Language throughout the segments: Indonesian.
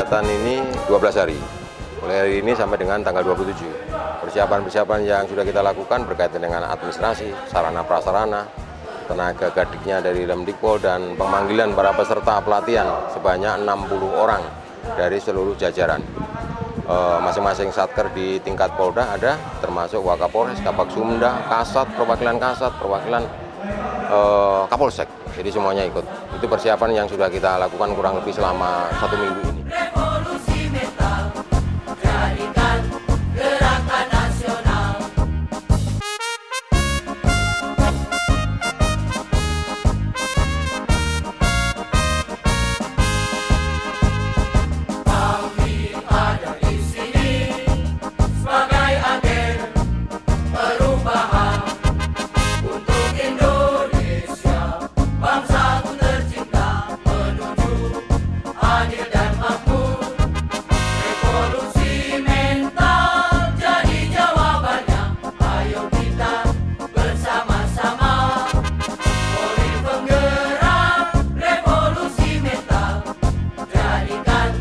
kegiatan ini 12 hari, mulai hari ini sampai dengan tanggal 27. Persiapan-persiapan yang sudah kita lakukan berkaitan dengan administrasi, sarana prasarana, tenaga gadiknya dari Lemdikpol, dan pemanggilan para peserta pelatihan sebanyak 60 orang dari seluruh jajaran. Masing-masing satker di tingkat Polda ada, termasuk Wakapolres, Kabak Sumda, Kasat, perwakilan Kapolsek. Jadi semuanya ikut. Itu persiapan yang sudah kita lakukan kurang lebih selama 1 minggu ini. Revolusi mental, jadikan gerakan nasional. Kami ada di sini sebagai agen perubahan untuk Indonesia, bangsaku tercinta menuju adil dan makmur. Revolusi mental jadi jawabannya. Ayo kita bersama-sama. Oleh penggerak revolusi mental, jadikan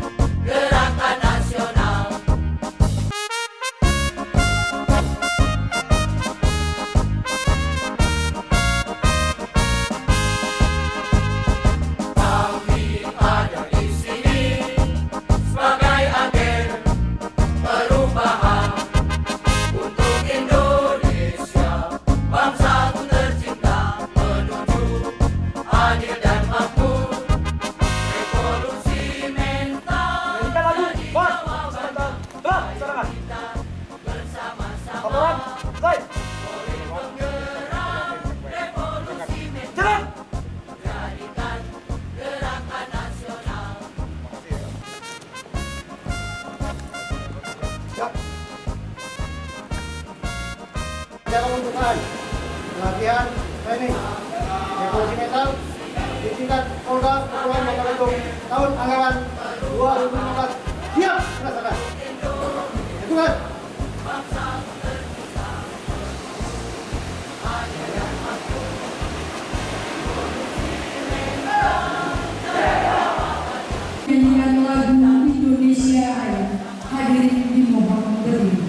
gerakan nasional. Kami ada di sini sebagai agen perubahan untuk Indonesia, bangsaku tercinta menuju adil dan makmur. Revolusi mental jadi jawabannya. Ayo kita bersama-sama. Oleh penggerak revolusi mental, jadikan gerakan nasional. Dalam untukan pelatihan training revolusi mental di tingkat Polda Kepulauan Bangka Belitung tahun anggaran 2015. Siap, melaksanakan. Itu kan? Nyanyian lagu Indonesia Raya. Hadirin dimohon berdiri.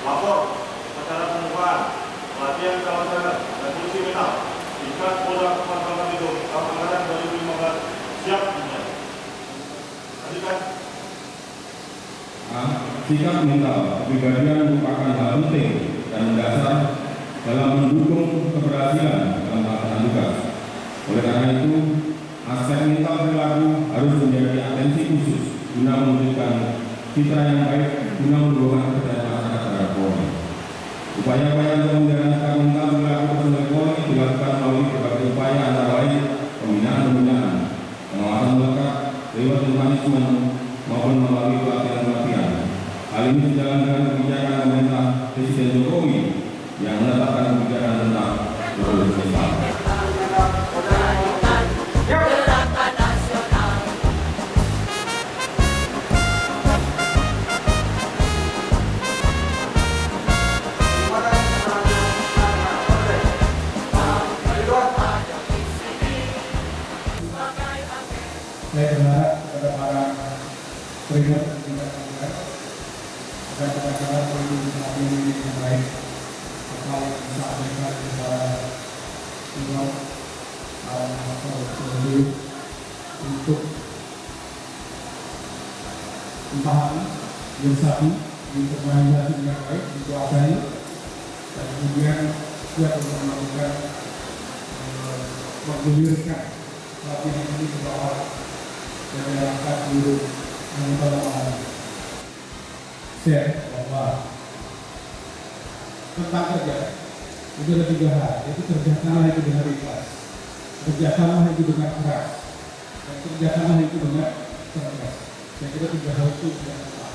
Lapor acara pembukaan pelatihan kawasan revolusi mental tingkat Polda Kepulauan Bangka Belitung tahun anggaran 2015 siap dimulai. Lanjutkan. Sikap mental kepribadian merupakan hal penting dan mendasar dalam mendukung keberhasilan dalam melaksanakan tugas. Oleh karena itu, aspek mental perilaku harus menjadi atensi khusus guna mewujudkan citra yang baik guna mendorong kepercayaan masyarakat terhadap Polri. Upaya-upaya untuk menjalankan mental perilaku personel Polri dilakukan melalui berbagai upaya antara lain pembinaan, pengawasan melekat, reward mekanisme maupun melalui pelatihan-pelatihan. Hal ini sejalan dengan kebijakan pemerintah Presiden Jokowi yang menetapkan kebijakan tentang revolusi mental. Gerakan nasional. Kami ada di sini sebagai agen Saya berharap kepada para trainer dan juga pemain agar benar-benar memiliki strategi yang baik atau bisa memberikan kepada timur atau untuk memahami bersatu untuk organisasi dengan baik, dikuasai dan kemudian siap untuk melakukan menggulirkan latihan ini ke bawah dan dilakukan seluruh anggota lapangan. Share bahwa tentang kerja itu ada 3 hal, yaitu kerjasama itu dengan ikhlas, kerjasama itu dengan keras, dan kerjasama itu dengan cerdas. Saya kira 3 hal itu sudah tepat.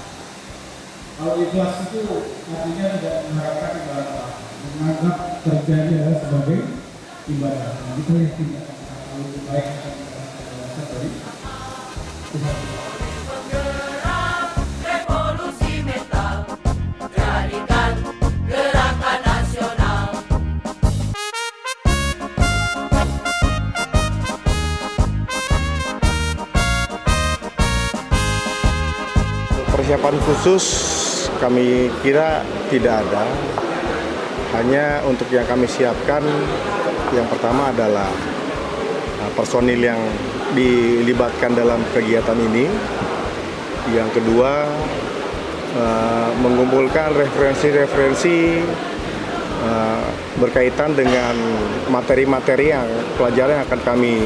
Kalau ikhlas itu artinya tidak mengharapkan ibadah, menganggap kerja ini adalah sebagai ibadah. Nah, kita yakin akan lebih baik akan kita dari Tuhan. Penggerak revolusi mental, jadikan gerakan nasional. Persiapan khusus kami kira tidak ada, hanya untuk yang kami siapkan yang pertama adalah personil yang dilibatkan dalam kegiatan ini, yang kedua mengumpulkan referensi-referensi berkaitan dengan materi-materi yang pelajaran yang akan kami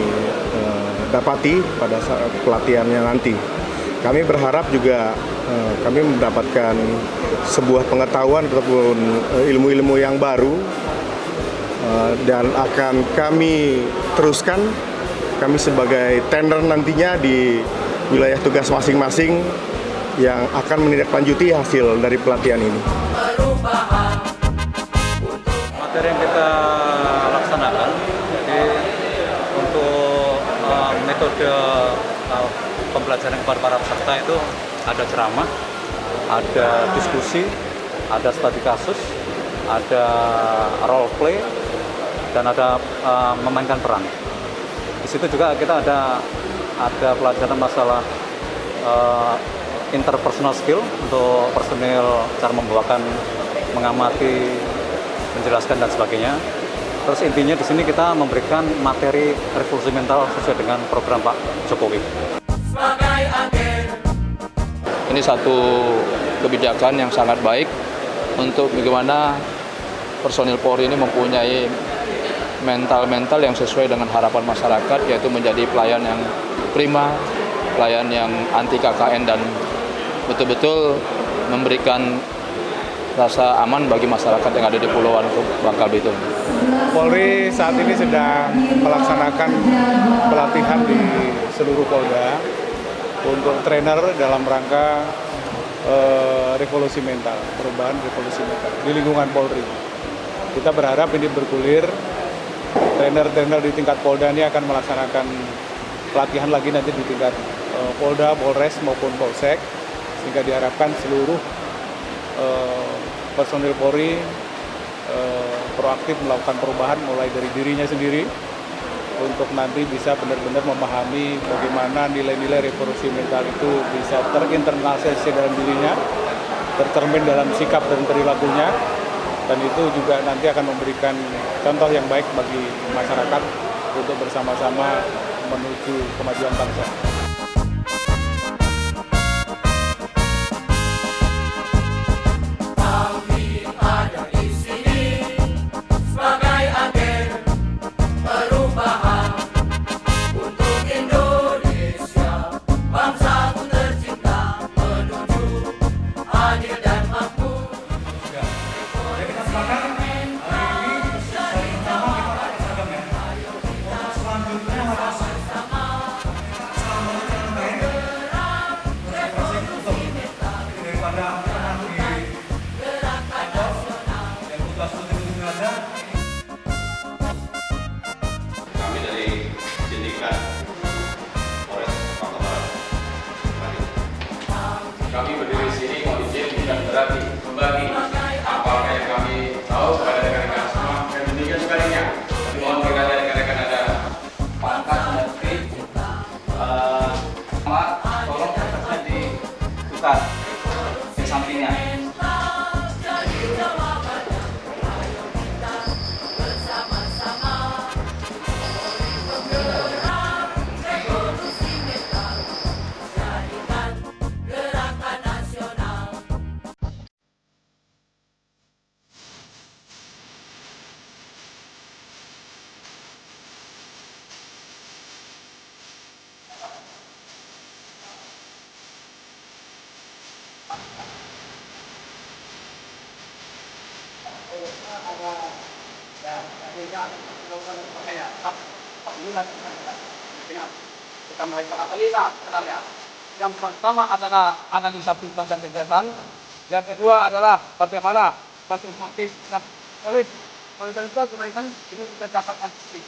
dapati pada saat pelatihannya nanti. Kami berharap juga kami mendapatkan sebuah pengetahuan ataupun ilmu-ilmu yang baru dan akan kami teruskan. Kami sebagai trainer nantinya di wilayah tugas masing-masing yang akan menindaklanjuti hasil dari pelatihan ini. Materi yang kita laksanakan, jadi untuk metode pembelajaran kepada para peserta itu ada ceramah, ada diskusi, ada studi kasus, ada role play, dan ada memainkan peran. Di situ juga kita ada pelajaran masalah interpersonal skill untuk personil, cara membawakan, mengamati, menjelaskan dan sebagainya. Terus intinya di sini kita memberikan materi revolusi mental sesuai dengan program Pak Jokowi. Ini satu kebijakan yang sangat baik untuk bagaimana personil Polri ini mempunyai mental-mental yang sesuai dengan harapan masyarakat, yaitu menjadi pelayan yang prima, pelayan yang anti KKN dan betul-betul memberikan rasa aman bagi masyarakat yang ada di Pulauan Bangka Belitung. Polri saat ini sedang melaksanakan pelatihan di seluruh Polda untuk trainer dalam rangka revolusi mental, perubahan revolusi mental di lingkungan Polri. Kita berharap ini bergulir, trainer-trainer di tingkat Polda ini akan melaksanakan pelatihan lagi nanti di tingkat Polda, Polres maupun Polsek, sehingga diharapkan seluruh personil Polri proaktif melakukan perubahan mulai dari dirinya sendiri untuk nanti bisa benar-benar memahami bagaimana nilai-nilai revolusi mental itu bisa terinternalisasi dalam dirinya, tercermin dalam sikap dan perilakunya, dan itu juga nanti akan memberikan contoh yang baik bagi masyarakat untuk bersama-sama menuju kemajuan bangsa. Kami dari Sindikat Polres Bangka Barat. Kami berdiri di sini mau izin bukan berarti membagi apa yang kami tahu kepada rekan-rekan semua dan demikian sebagainya. Tapi mohon kiranya rekan-rekan ada pangkat dan sama tolong kertasnya ditukar ke sampingnya. Kita mereka analisa sebenarnya. Yang pertama adalah analisa pintas dan kegiatan. Yang kedua adalah bagaimana konservatif dan solid. Oleh karena itu kebaikan ini kita dapatkan sendiri.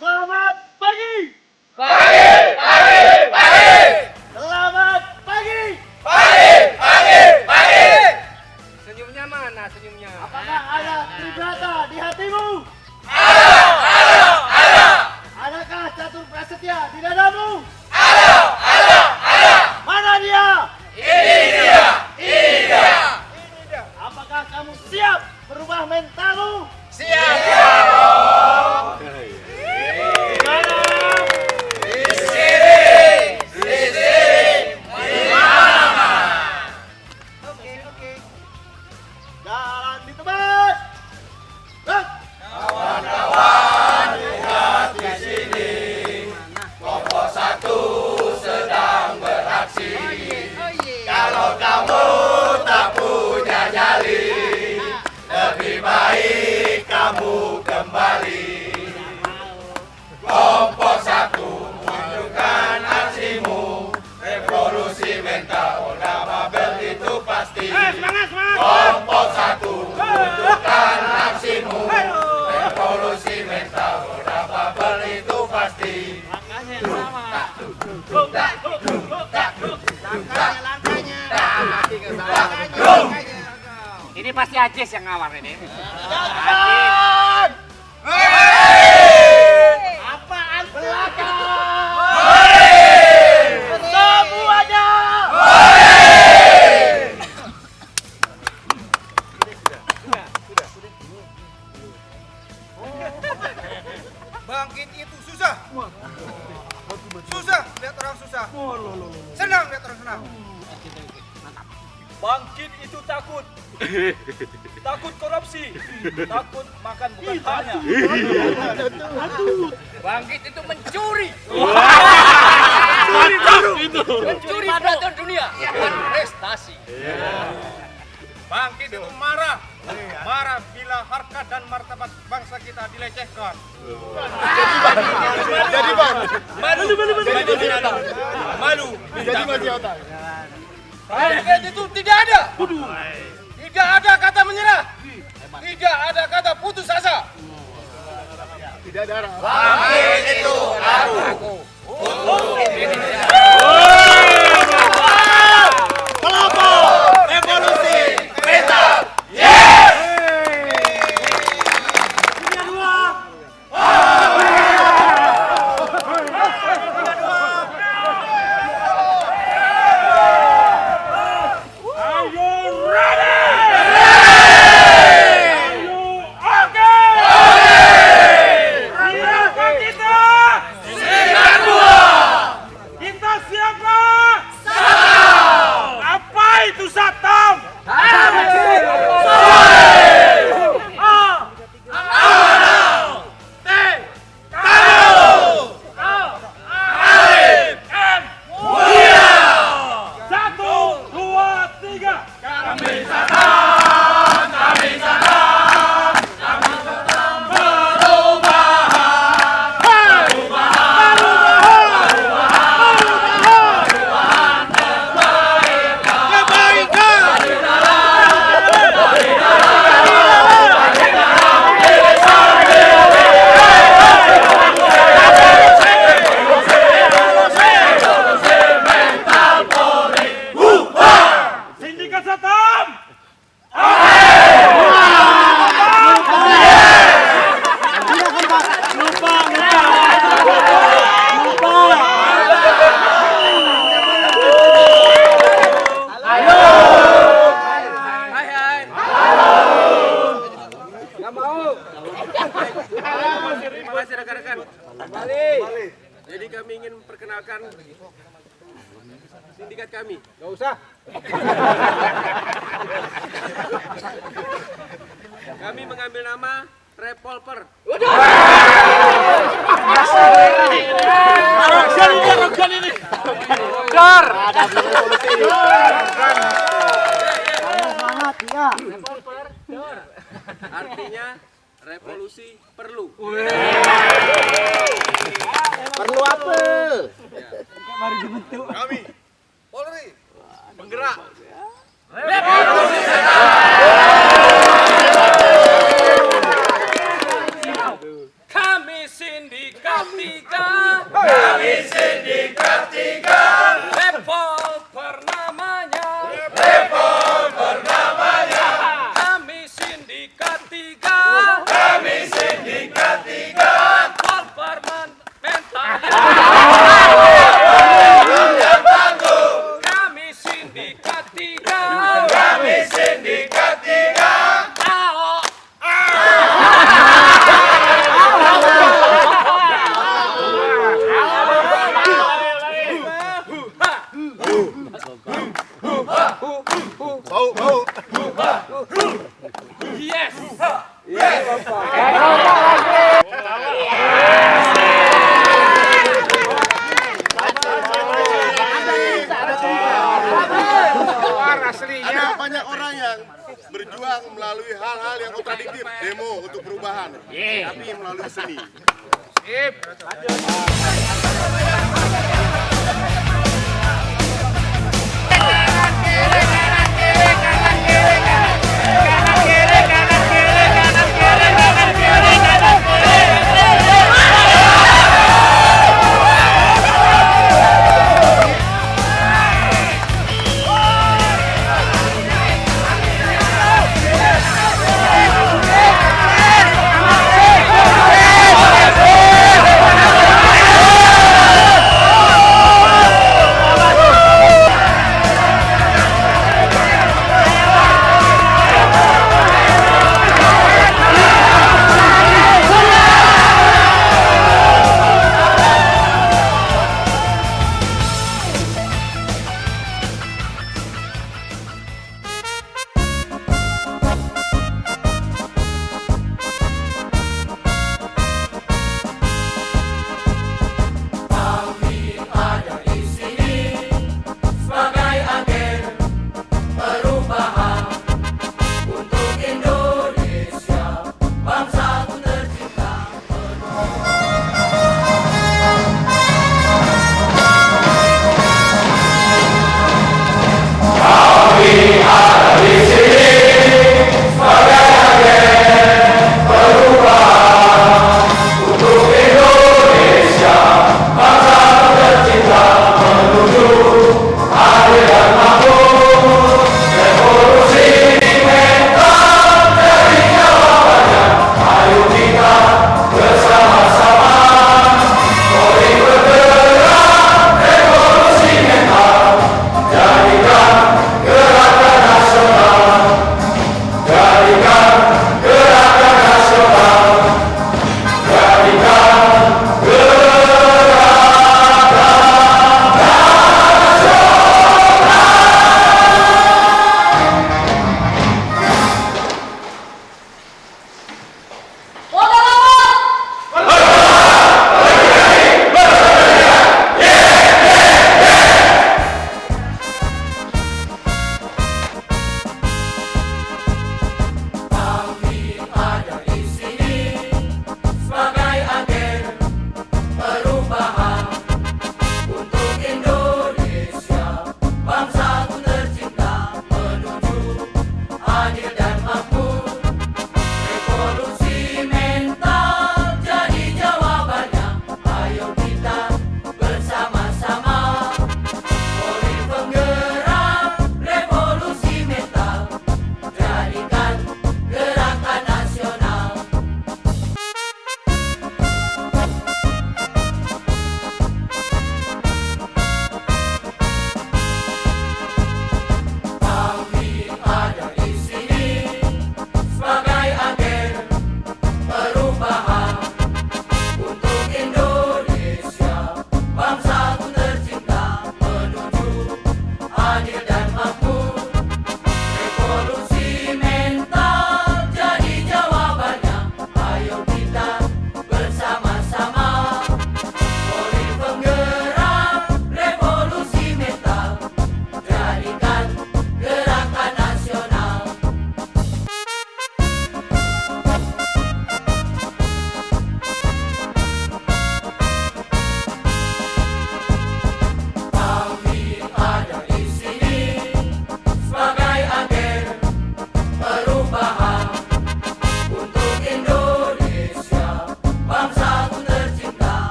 Selamat pagi. Selamat pagi. Senyumnya mana senyumnya? Apakah ada tribrata di hatimu? Adakah catur prasetya di dadamu? Mana dia? Ini dia. Apakah kamu siap berubah mentalmu? Siap. Jalan di tempat. Kawan-kawan lihat di sini, kelompok 1 sedang beraksi. Kalau kamu tak punya nyali, lebih baik kamu kembali. Kelompok 1 tunjukkan aksimu, revolusi mental Polda Babel itu pasti. Kelompok 1 tunjukkan aksimu, revolusi mental Polda Babel itu pasti. Ini pasti Ajis yang ngawar ini. Apaan belakang? Semuanya. Bangkit itu susah. Susah lihat orang susah. Senang lihat orang senang. Bangkit itu takut. Takut korupsi. Takut makan bukan haknya. Bangkit itu mencuri. Mencuri perhatian dunia. Prestasi. Bangkit itu marah. Marah bila harkat dan martabat bangsa kita dilecehkan. Jadi bang. Malu. Jadi mati otak. Bangkit itu tidak ada. Tidak ada kata menyerah. Tidak ada kata putus asa. Tidak ada. Bangkit itu aku. Untuk Indonesia. Kelompok revolusi mental. Jadi kami ingin memperkenalkan sindikat kami. Gak usah. Kami mengambil nama Revolver. Arogan ini. Dar. Semangat, ya. Artinya revolusi perlu. Perlu apa? Baru dibentuk. Kami Polri penggerak Revolusi Kami sindikat 3. Kami sindikat 3. Revolver namanya. Revolver namanya. Kami sindikat 3. Kami sindikat 3. Revolver mental. Kami sindikat 3. Kami sindikat 3. Yes. Ada banyak orang yang berjuang melalui hal-hal yang kontradiktif, demo untuk perubahan, tapi melalui seni. Sip.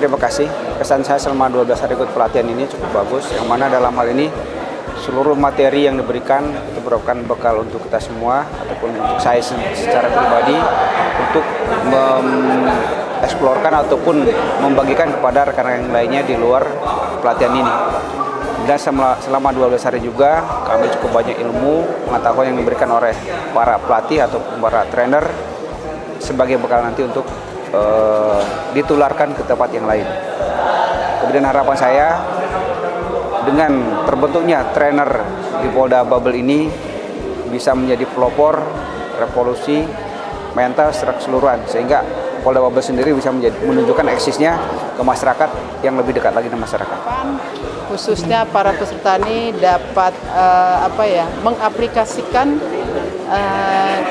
terima kasih. Kesan saya selama 12 hari ikut pelatihan ini cukup bagus, yang mana dalam hal ini seluruh materi yang diberikan itu merupakan bekal untuk kita semua ataupun untuk saya secara pribadi untuk mengeksplorkan ataupun membagikan kepada rekan-rekan lainnya di luar pelatihan ini. Dan selama 12 hari juga kami cukup banyak ilmu, pengetahuan yang diberikan oleh para pelatih atau para trainer sebagai bekal nanti untuk ditularkan ke tempat yang lain. Kemudian harapan saya dengan terbentuknya trainer di Polda Babel ini bisa menjadi pelopor revolusi mental secara keseluruhan, sehingga Polda Babel sendiri bisa menunjukkan eksisnya ke masyarakat yang lebih dekat lagi dengan masyarakat. Khususnya para peserta ini dapat mengaplikasikan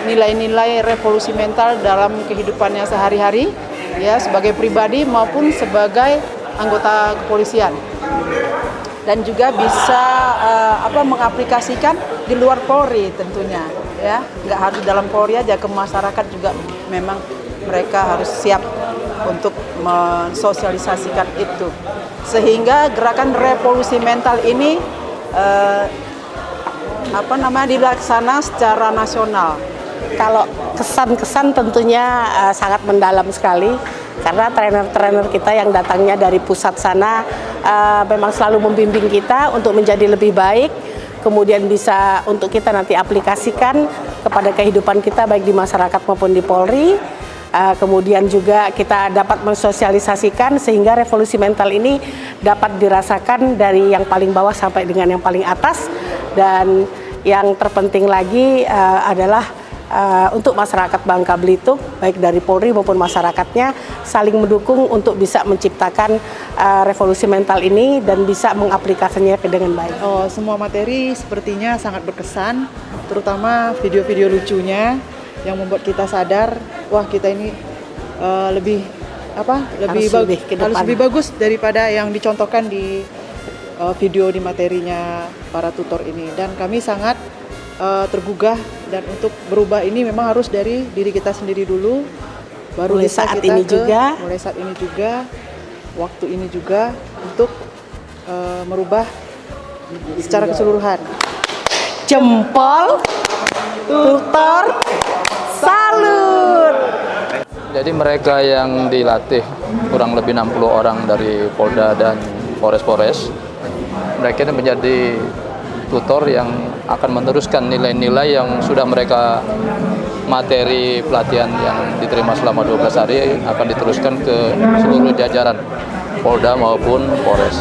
nilai-nilai revolusi mental dalam kehidupannya sehari-hari, ya, sebagai pribadi maupun sebagai anggota kepolisian. Dan juga bisa mengaplikasikan di luar Polri tentunya, ya, nggak harus dalam Polri aja, ke masyarakat juga memang mereka harus siap untuk mensosialisasikan itu, sehingga gerakan revolusi mental ini dilaksana secara nasional. Kalau kesan-kesan tentunya sangat mendalam sekali, karena trainer-trainer kita yang datangnya dari pusat sana memang selalu membimbing kita untuk menjadi lebih baik, kemudian bisa untuk kita nanti aplikasikan kepada kehidupan kita baik di masyarakat maupun di Polri. Kemudian juga kita dapat mensosialisasikan sehingga revolusi mental ini dapat dirasakan dari yang paling bawah sampai dengan yang paling atas. Dan yang terpenting lagi adalah untuk masyarakat Bangka Belitung, baik dari Polri maupun masyarakatnya, saling mendukung untuk bisa menciptakan revolusi mental ini dan bisa mengaplikasikannya dengan baik. Semua materi sepertinya sangat berkesan, terutama video-video lucunya yang membuat kita sadar, wah kita ini harus lebih bagus daripada yang dicontohkan di video di materinya para tutor ini. Dan kami sangat tergugah, dan untuk berubah ini memang harus dari diri kita sendiri dulu, baru mulai bisa saat kita mulai saat ini juga, waktu ini juga untuk merubah secara keseluruhan. Jempol, tutor, salut. Jadi mereka yang dilatih kurang lebih 60 orang dari Polda dan Polres, mereka ini menjadi tutor yang akan meneruskan nilai-nilai yang sudah mereka materi pelatihan yang diterima selama 12 hari akan diteruskan ke seluruh jajaran Polda maupun Polres.